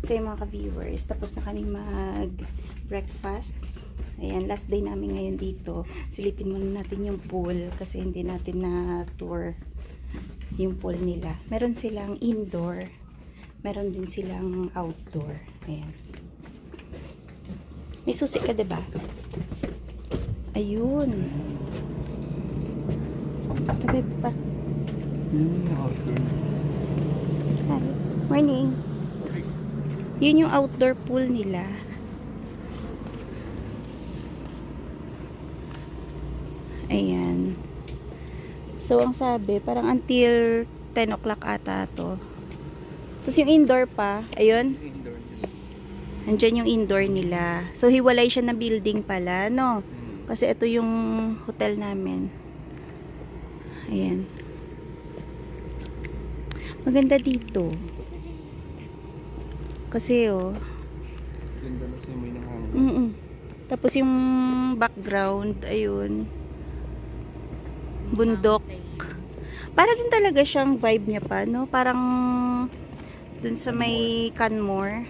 So yung mga ka-viewers, tapos na kami mag-breakfast. Ayan, last day namin ngayon dito. Silipin muna natin yung pool kasi hindi natin na-tour yung pool nila. Meron silang indoor, meron din silang outdoor. Ayan. May susi ka, diba? Ayun. Tabi pa. Outdoor. Hi. Morning. Yun yung outdoor pool nila. Ayan. So, ang sabi, parang until 10 o'clock ata to. Tapos yung indoor pa, ayun. Indoor nila. Andyan yung indoor nila. So, hiwalay siya na building pala, no? Kasi ito yung hotel namin. Ayan. Maganda dito. Kasi, oh. Ganda na siya, may nahangin. Tapos yung background, ayun. Bundok. Para din talaga siyang vibe niya pa, no? Parang dun sa may Canmore.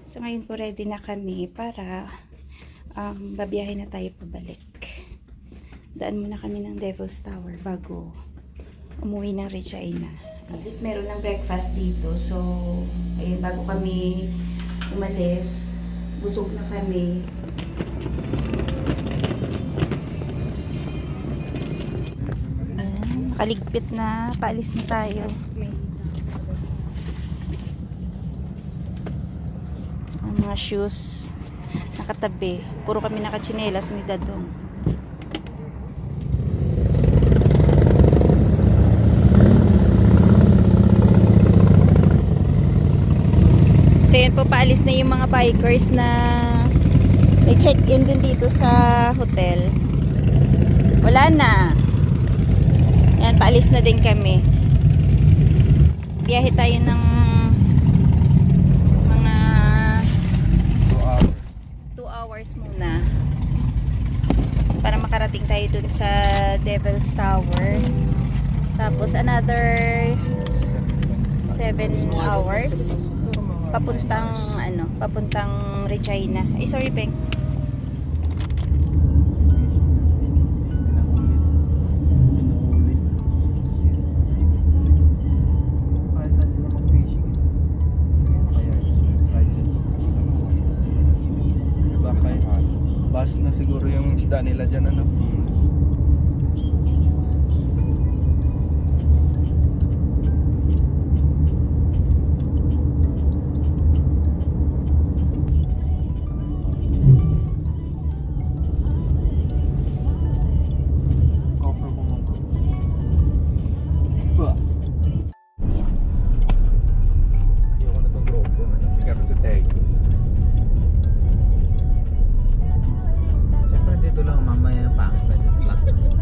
So, ngayon po ready na kami para babiyahin na tayo pabalik. Daan muna kami ng Devil's Tower bago umuwi ng Regina. At least meron ng breakfast dito. So, ayun, bago kami umalis, busog na kami. Nakaligpit na, paalis na tayo. Ang mga shoes nakatabi. Puro kami nakachinelas ni Dadong. So yun po, paalis na yung mga bikers na i-check-in din dito sa hotel. Wala na. Yan, paalis na din kami. Biyahe tayo ng mga 2 hours muna para makarating tayo dun sa Devil's Tower. Tapos another 7 hours papuntang Regina. Ay, sorry, Peng. Bus na siguro yung isda nila dyan, ano? GoPro ko mo. Ayoko na itong GoPro na nagpigara sa tag. Dito lang mamaya pangit na yung flat na yun.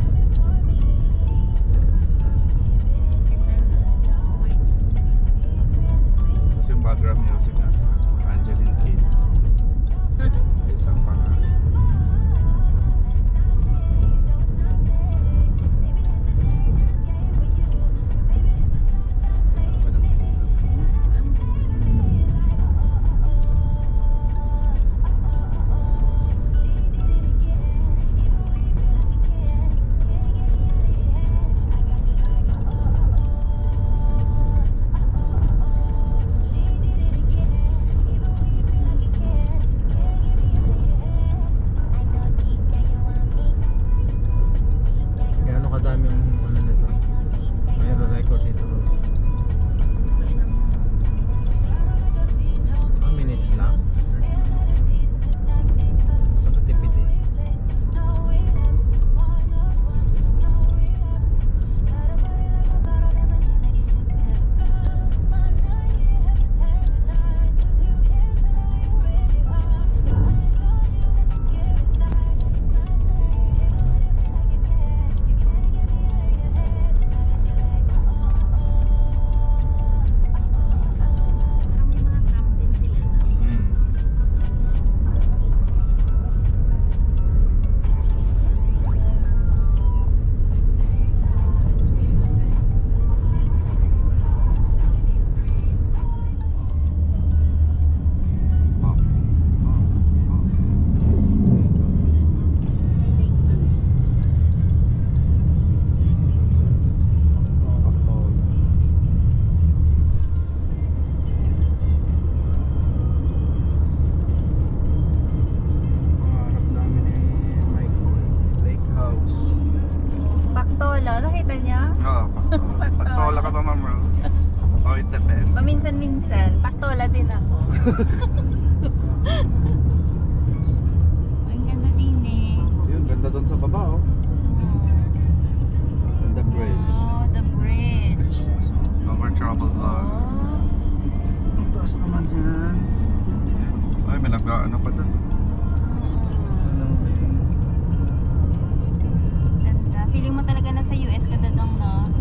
Tapos yung background music nasa Angeline Kid sa isang pangalan. Sakto, wala din ako. Ang ganda din eh. Yun, ganda doon sa baba oh. And the bridge. Oh, the bridge. Over troubled log. Oh. Ang taas naman yan. Ay, may nag-ano pa doon. Ganda. Feeling mo talaga na sa US ka dadang, no?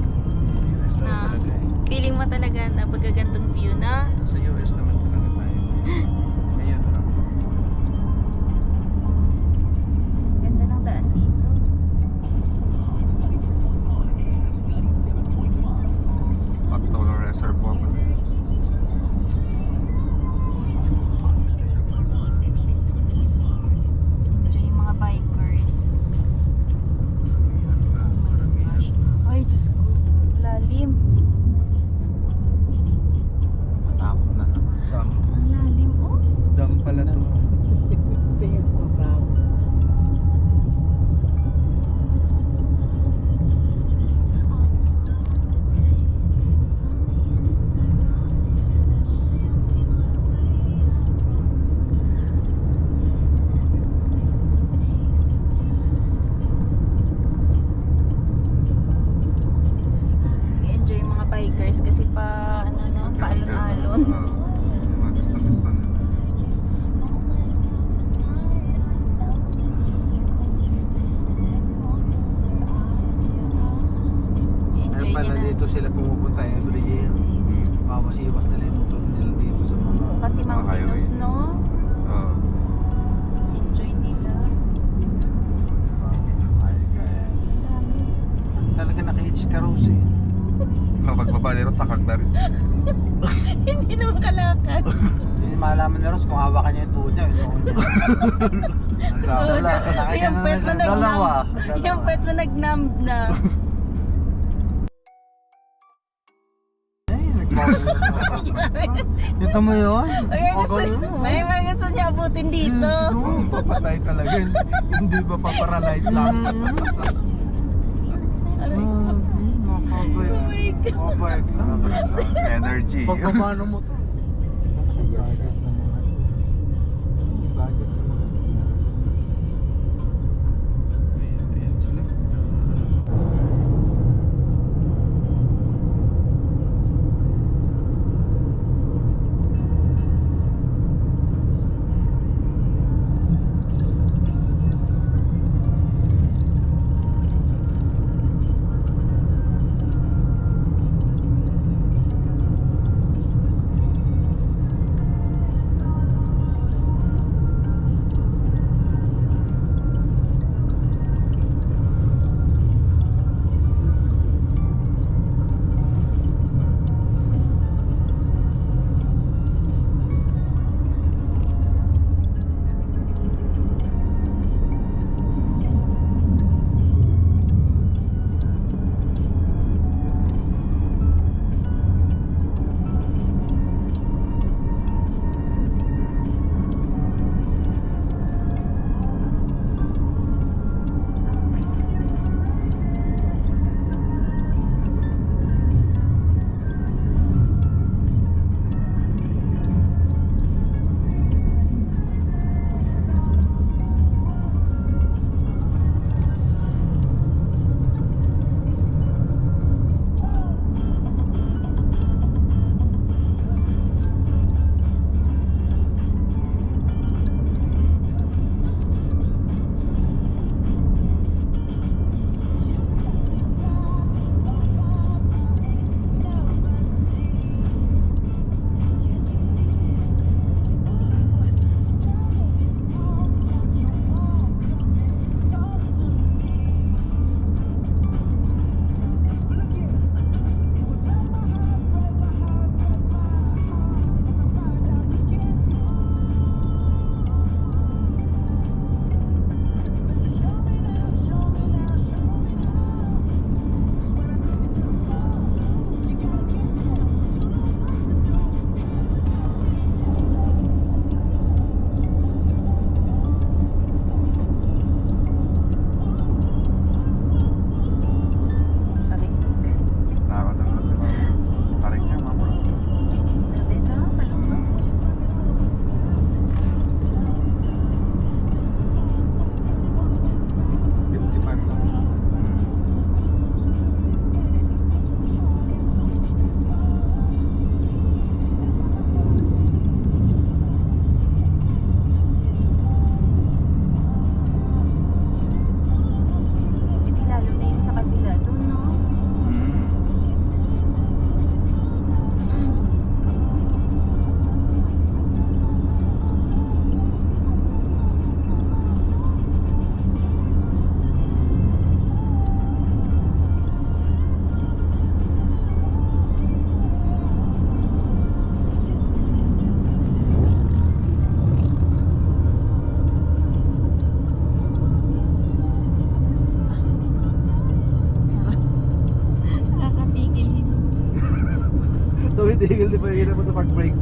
Sa US Na, talaga eh. feeling mo talaga na pagkagantong view na. Sa US naman talaga tayo. Ngayon lang. Ganda ng daan dito. Pactolo Reservoir pa rin. Enjoy yung mga bikers. Oh my gosh. Ay, Diyos ko. Lalim. Matakot na naman. Ang lalim, oh. Dam pala to. Tingin mo tao. Nag-enjoy yung mga bikers kasi paalon-alon. Mga gusto nila. Enjoy Kaya pala nila. dito sila pumupunta every year. Mawasiwas nila yung motor nila dito sa mga... Kasi Mga mountainous, highway. no? Oo. Enjoy nila. Ang dami. Talaga naka-hitch ka Rose eh. Kapag babae rin, sakag na rin. Hindi naman kalakad. Hindi malaman ni Rose kung hawakan niya yung tuhod niya. Yung tuhod niya. Yung pet mo Dalawa. Yung pet mo nag-numb na. Ay, ito mo yun? May mga gusto niya abutin dito. Papatay talaga. Hindi ba paparalyze lang? Makabay. Makabay lang. Energy. Pagpapano mo to? Budget ng mga... Budget ng mga... Ayan sila.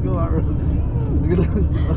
ko, Aaron. Nag-dance ko.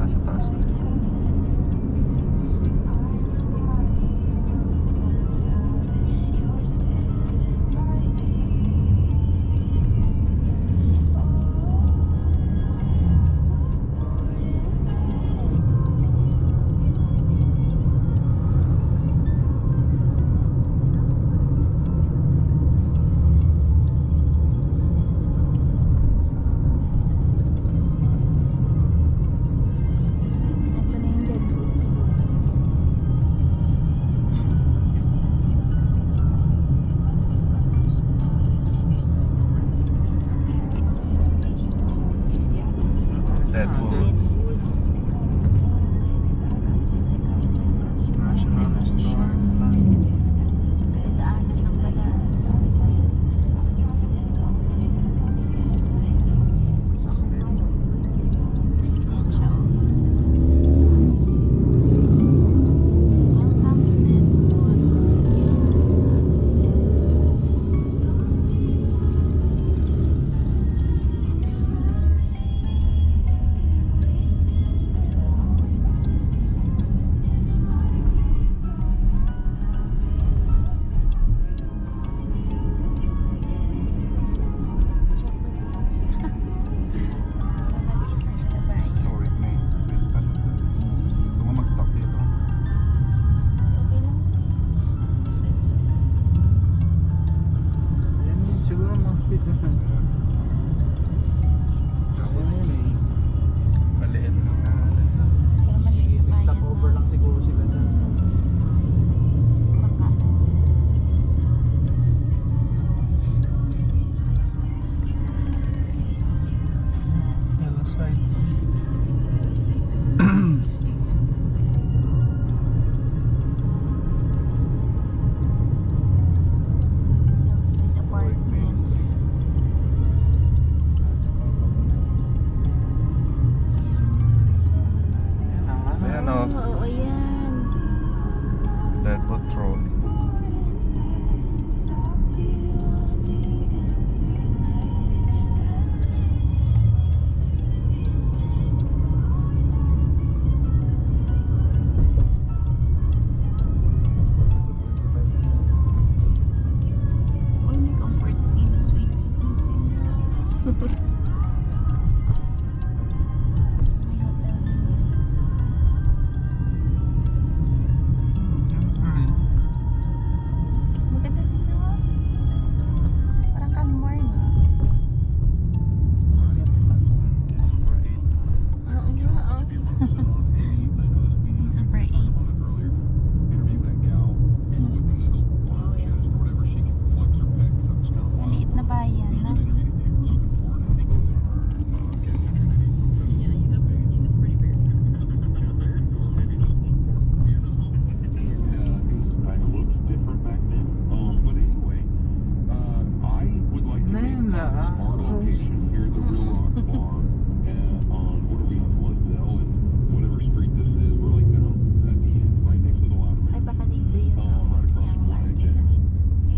Nasa taas na. Ito na yung Deadwood siguro. Deadwood. Deadwood. National Restaurant lang. Dadaanan lang pala. Sa clip. Ayan siya. Welcome to Deadwood. Japanese. Maliit na siya na bayan. Historic Main Street pala. Gusto mo mag-stop dito? Okay lang. Yan yun, siguro mga pizza na. Double Yan yun eh. Maliit lang na. Pero maliit na bayan. Stop over lang siguro sila dyan. Baka. Yellow side. Hillside Apartments. Ayan o. Oo, yan. Deadwood Road. Uy, may comfort in sweets din sila. May hotel din. Maganda din na. Parang Canmore na. Super 8. Oo nga, oh. May Super 8. Maliit na bayan, no? Ngayon lang, ah. Ay, baka dito yun. Yung market.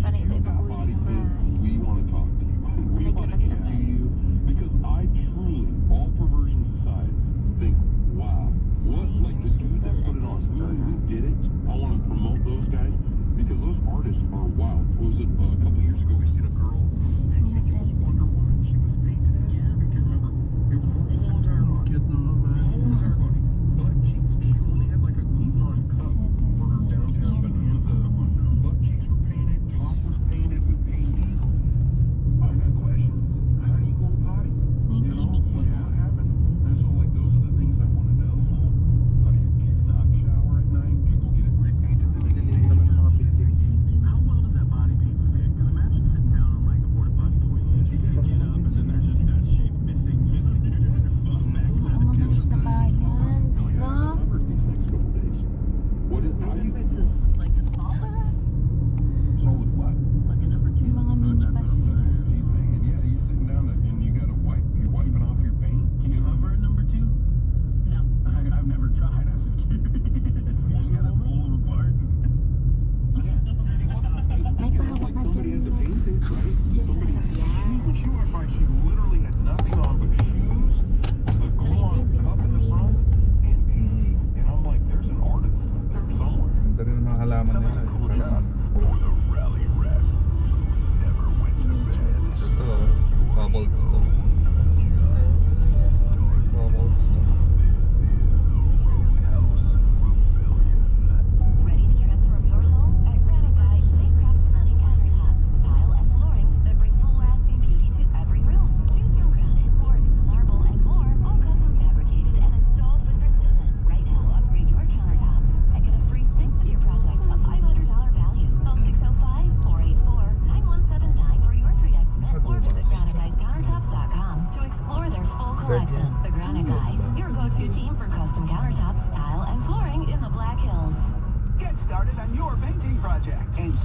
Para iba-iba kulay ng bahay. Malagyan at laman. Because I truly, all perversions aside, think, wow, what, like the dude that put it on, who did it? I want to promote those guys because those artists are wild. What was it, a couple years ago, we seen a girl, May hotel din. Wonder Woman, she was painted as, if you remember, it was her whole entire body. Cute naman ba? Whole entire body.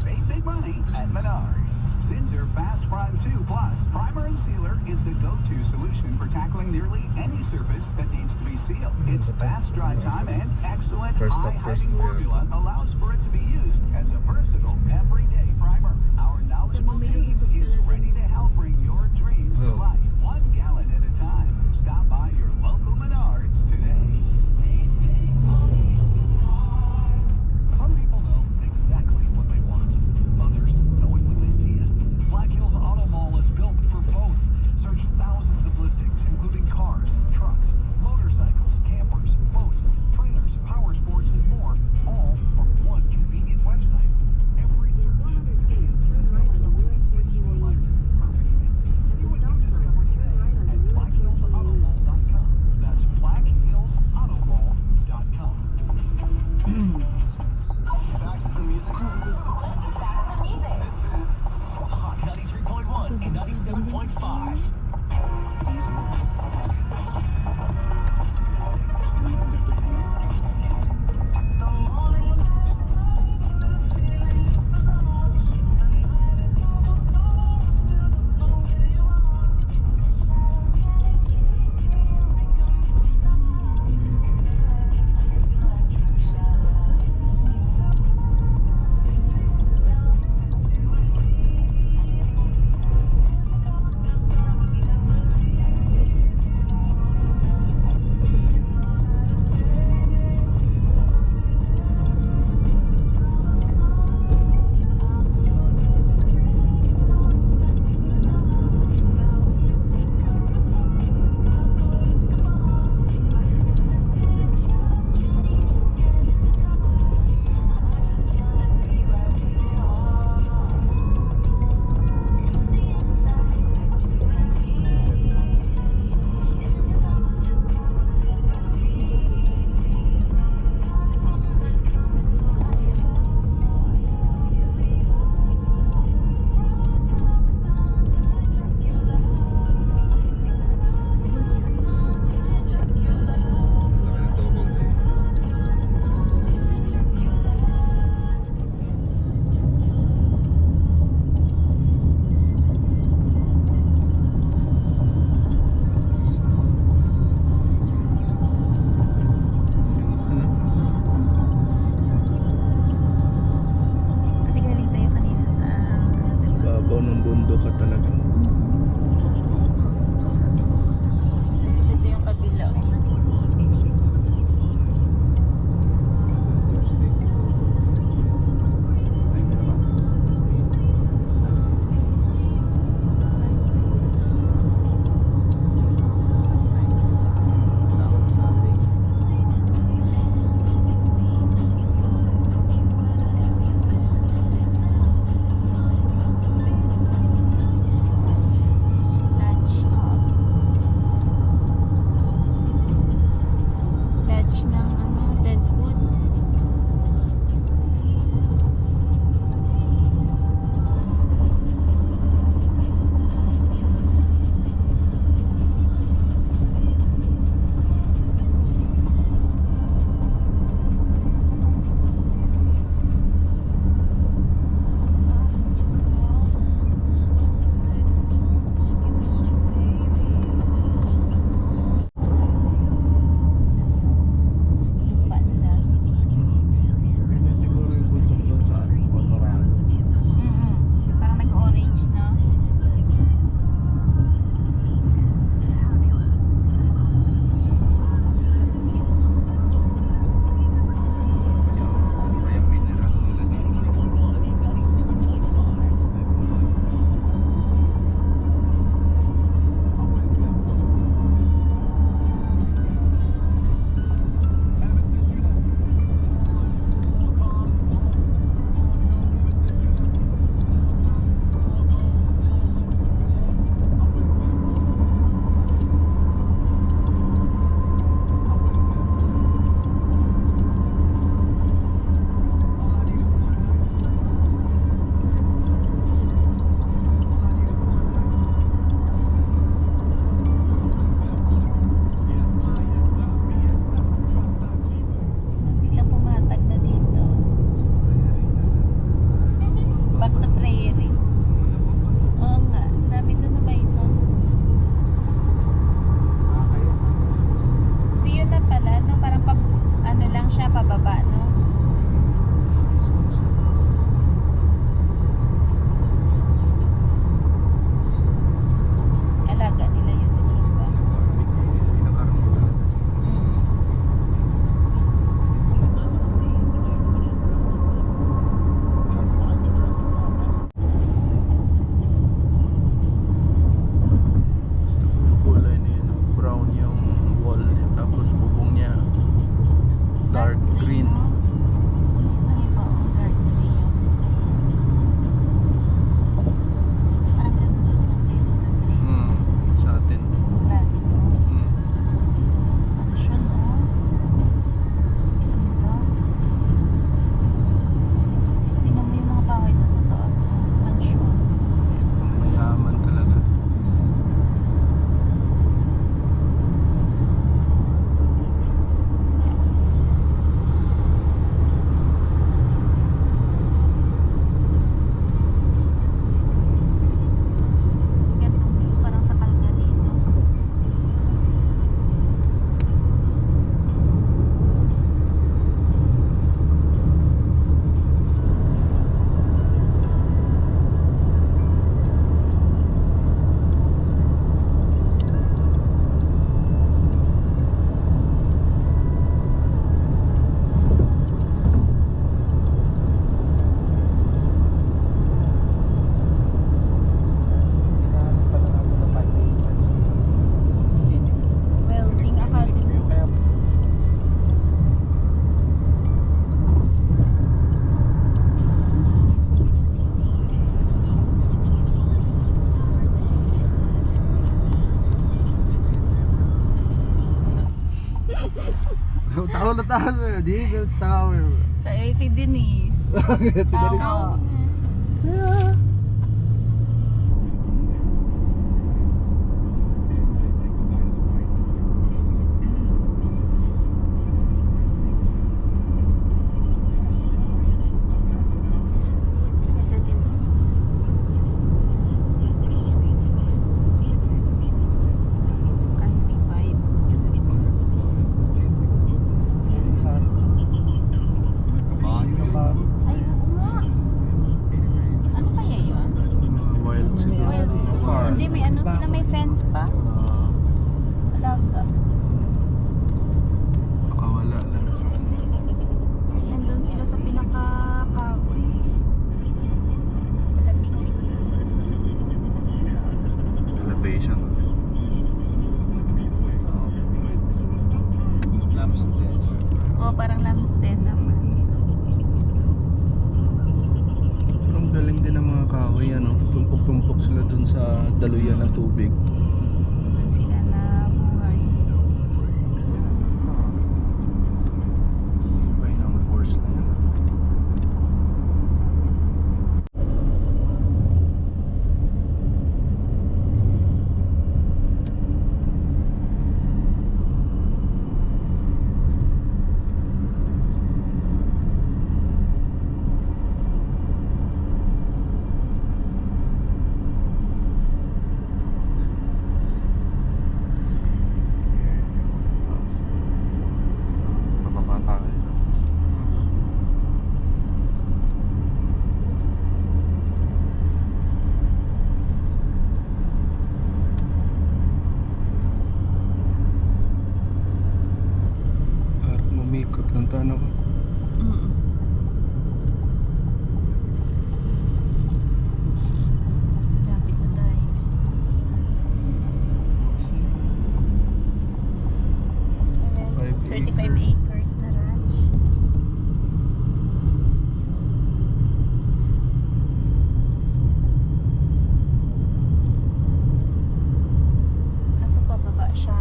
Save big money at Menards. Zinsser Fast Prime 2 Plus Primer and Sealer is the go-to solution for tackling nearly any surface that needs to be sealed. Its fast dry time and excellent First up, first high-hiding we are formula allows for it to be used as a versatile everyday primer. Our knowledgeable team is ready to help bring your dreams to life, 1 gallon at a time. Stop by your local Menards today. Some people know exactly what they want. Others know it when they see it. Black Hills Auto Mall is built for both. Search thousands of listings, including cars, trucks, motorcycles, campers, boats, trailers, power sports, and more, all from one convenient website. Every search discovers something that fits your life perfectly. See what you discovered the tower. The Eagles Tower. Sa si Denise. Tama. Yeah. Ganda din. Country vibe. Ay, oo nga. Ano kaya yun? Wild sila. Farm. Hindi, may ano sila, may fence pa. Alaga. Nakawala lang. Nandun sila sa pinaka-kahoy. Malamig siguro. Elevation. Lampstead. Oo, parang Lamstead naman. Pero ang galing din ng mga kahoy, ano? Tumpok-tumpok sila dun sa daluyan ng tubig. Doon sila na buhay. Sabay ng horse na yan. Bababa tayo. Parang umikot lang tayo, no? Lapit na tayo. 35 acres na ranch. Kaso pababa siya.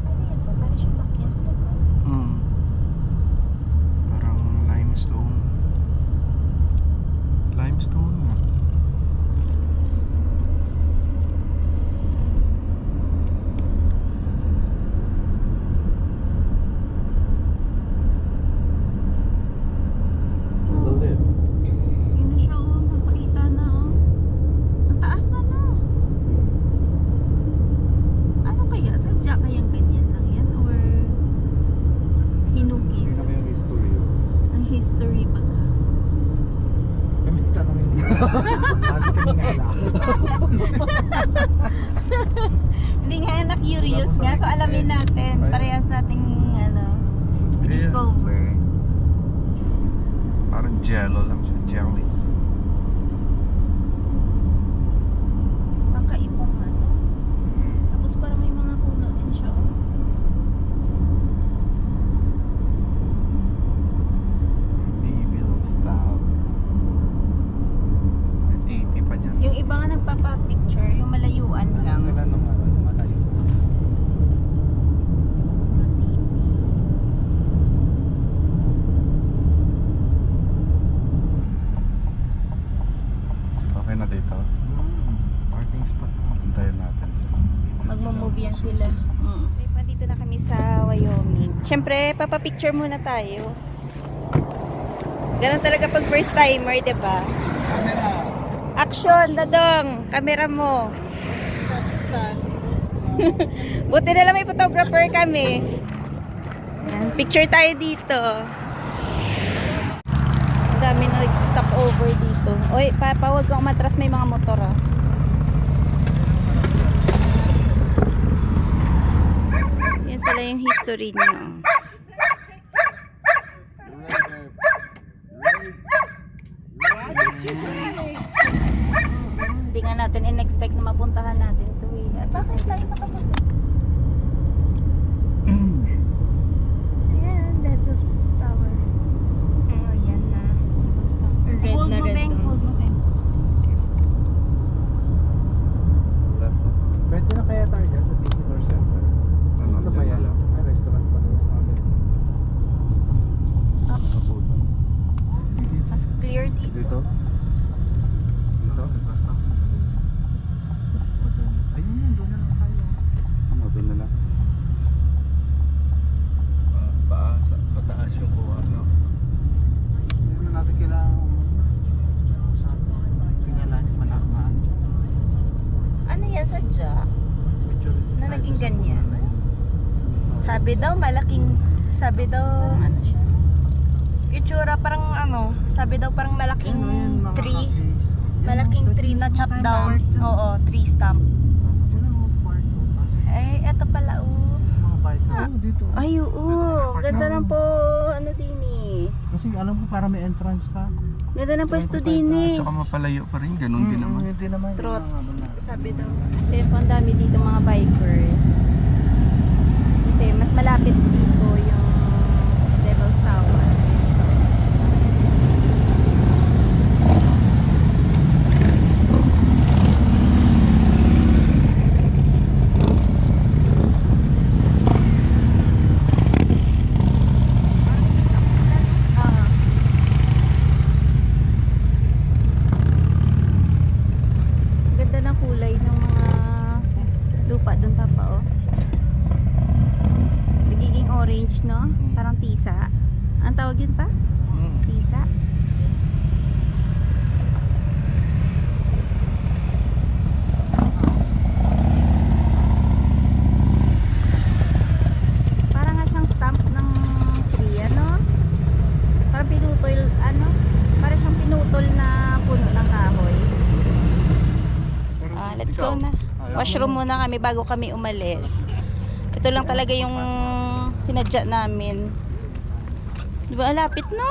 Ano yan ba? Parang siya pakyasta pa. Parang limestone. Limestone nga. Yun na siya, oh. Magpakita na, oh. Ang taas na, no? Ano kaya? Sadya kayang ganyan lang yan? Or hinugis? Tingnan mo yung history. Ang history baga. Kami tanongin nila. Lagi kami naalala. Hindi nga na curious nga. So alamin natin. Parehas nating ano, discover. Parang jello lang siya. Jelly. Kakaibang ano. Tapos parang may mga puno din siya. Oh. Devil's Tower. May TV pa dyan. Yung iba nga nagpapa-picture, yung malayuan lang. Kailan naman malayo. Mga TV. Okay na dito. Parking spot na. Hintayin natin. Magmo-move yan sila. Okay, pa dito na kami sa Wyoming. Siyempre, papapicture muna tayo. Ganun talaga pag first timer, 'di ba? Camera. Action, Dadong! Camera mo. Assistant. Buti na lang may photographer kami. Yan, picture tayo dito. Ang dami na nag-stop over dito. Oy, papa, huwag kang umatras, may mga motor ah. yung history niyo. Hindi nga natin in-expect na mapuntahan natin to eh. At bakit tayo nakapunta? Ayan, Devil's Tower. Oh, yan na. Basta. Red Hold na mo, red Beng. doon. Hold mo, Beng. Left. Pwede na kaya tayo dyan sa visitor center? Ano ba yan? Ay, restaurant pa rin. Mas clear dito. Dito? Dito? Ayun yun, doon na lang tayo. Ano, doon na lang. Pataas yung kuha, no? Hindi naman natin kailangan sa tingala niyo malaman. Ano yan, sadya? Na naging ganyan? Sabi daw Ano siya? itsura parang sabi daw parang malaking tree. Malaking tree na chop down. Oo, tree stump. Eh, eto pala Dito. Ay, oo. Ganda ng po, ano din eh. Kasi alam ko para may entrance pa. Ganda ng pwesto din eh. Tsaka mapalayo pa rin, ganun din naman. Hindi naman. Trot. sabi daw. So yun po, ang dami dito mga bikers. Kasi mas malapit dito yung Devil's Tower. Ganda ng kulay ng mga lupa doon papa oh. Nagiging orange no? Parang tisa. Ang tawag yun pa? Tisa. Parang nga siyang stamp ng tree ano? Parang pinutol ano? Parang siyang pinutol na puno ng kahoy. Let's go na. Washroom muna kami bago kami umalis. Ito lang talaga yung sinadya namin. Di ba? Lapit no?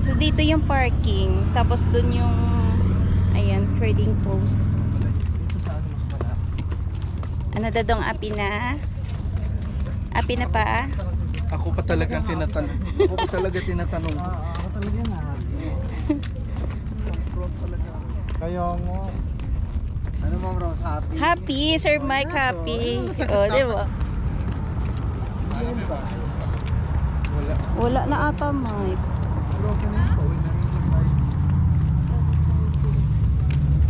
So dito yung parking. Tapos dun yung ayan, trading post. Ano dadong api na? Api na pa? Ako pa talaga tinatanong. Ako pa talaga tinatanong. Ako talaga na. Kaya mo. Ano Ma'am Rose, happy? Happy, Sir Mike, happy. O, di ba? Wala na ata, Mike. Broken na ito. Uwi na rin yung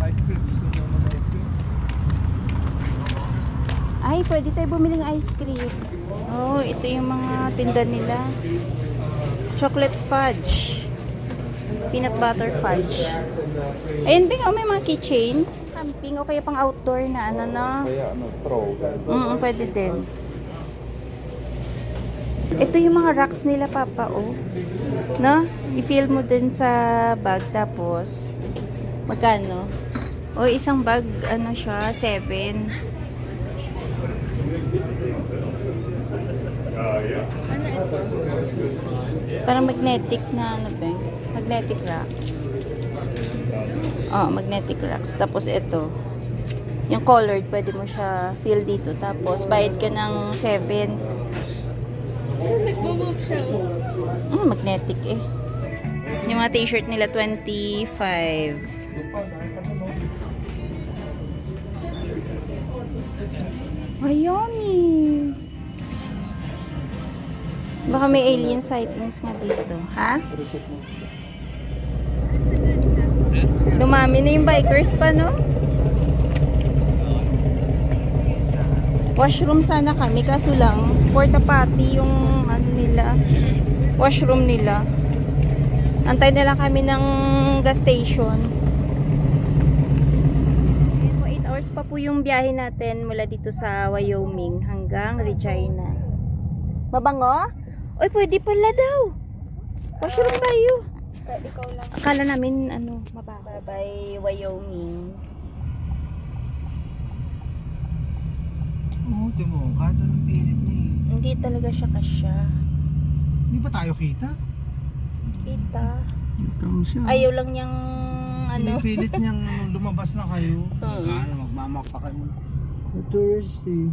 ice cream. Gusto mo mag-ice cream? Ay, pwede tayo bumiling ice cream. Oh, ito yung mga tinda nila. Chocolate fudge. Peanut butter fudge. Ayun, Bing, oh, may mga keychain. Camping o kaya pang outdoor na ano na. Kaya ano, throw. Pwede din. Ito yung mga racks nila, Papa, oh. No? I-fill mo din sa bag, tapos magkano? O, isang bag, ano siya, 7. Parang magnetic na, ano ba? Magnetic racks. Oh, magnetic racks. Tapos ito. Yung colored, pwede mo siya fill dito. Tapos, bayad ka ng 7. Nagbo-move siya. Magnetic eh. Yung mga t-shirt nila, 25. Wyoming. Baka may alien sightings nga dito. Ha? Dumami na yung bikers pa, no? Washroom sana kami, kaso lang porta potty yung ano nila, washroom nila. Antay na lang kami ng gas station. Ayan po, 8 hours pa po yung biyahe natin mula dito sa Wyoming hanggang Regina. Mabango? Oy, pwede pala daw. Washroom tayo. Ikaw lang. Akala namin ano, mabaho. Bye-bye, Wyoming. mo, kahit anong pilit niya eh. Hindi talaga siya kasya. Hindi ba tayo kita? Kita. Tama siya. Ayaw lang niyang ano. Pinipilit niyang lumabas na kayo. Oo. Magmamaka kayo. Tourist eh.